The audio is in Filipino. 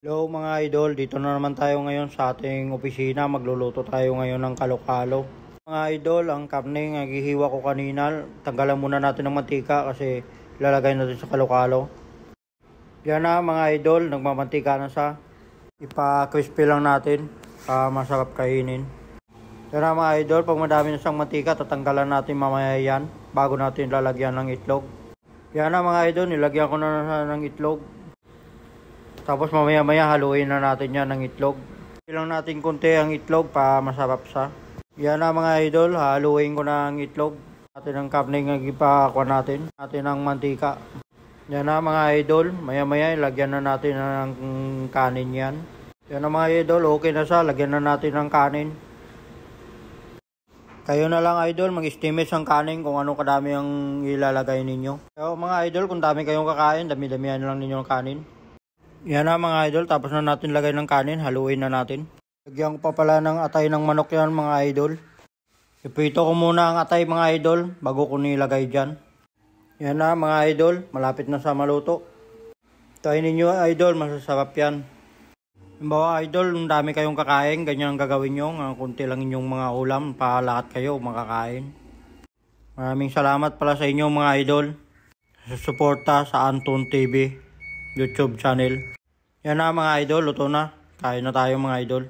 Hello mga idol, dito na naman tayo ngayon sa ating opisina. Magluluto tayo ngayon ng kalo-kalo. Mga idol, ang karne naghihiwa ko kanina. Tanggalan muna natin ng mantika kasi ilalagay natin sa kalo-kalo. Yan na mga idol, nagmamantika na siya. Ipa-crispy lang natin para masarap kainin. Yan na mga idol, pag madami na siyang mantika, tatanggalan natin mamaya yan bago natin lalagyan ng itlog. Yan na mga idol, nilagyan ko na ng itlog. Tapos mamaya haluin na natin yan ng itlog. Ilang natin konti ang itlog para masarap siya. Yan na mga idol, haluin ko na ang itlog. Natin ang karne ng ipakuha natin. Natin ang mantika. Yan na mga idol, maya ilagyan na natin ng kanin yan. Yan na mga idol, okay na siya. Lagyan na natin ng kanin. Kayo na lang idol, mag-estimate ang kanin kung ano kadami ang ilalagay ninyo. So mga idol, kung dami kayong kakain, dami-damihan lang ninyo ang kanin. Yan na mga idol, tapos na natin lagay ng kanin, haluin na natin. Lagyan ko pa pala ng atay ng manok yan mga idol. Iprito ko muna ang atay mga idol, bago ko nilagay dyan. Yan na mga idol, malapit na sa maluto. Try ninyo idol, masasarap yan. Halimbawa idol, kung dami kayong kakain, ganyan ang gagawin nyo. Kunti lang inyong mga ulam, para lahat kayo makakain. Maraming salamat pala sa inyo mga idol. Sa suporta sa Anton TV YouTube channel. Yan na mga idol, luto na. Kain na tayo mga idol.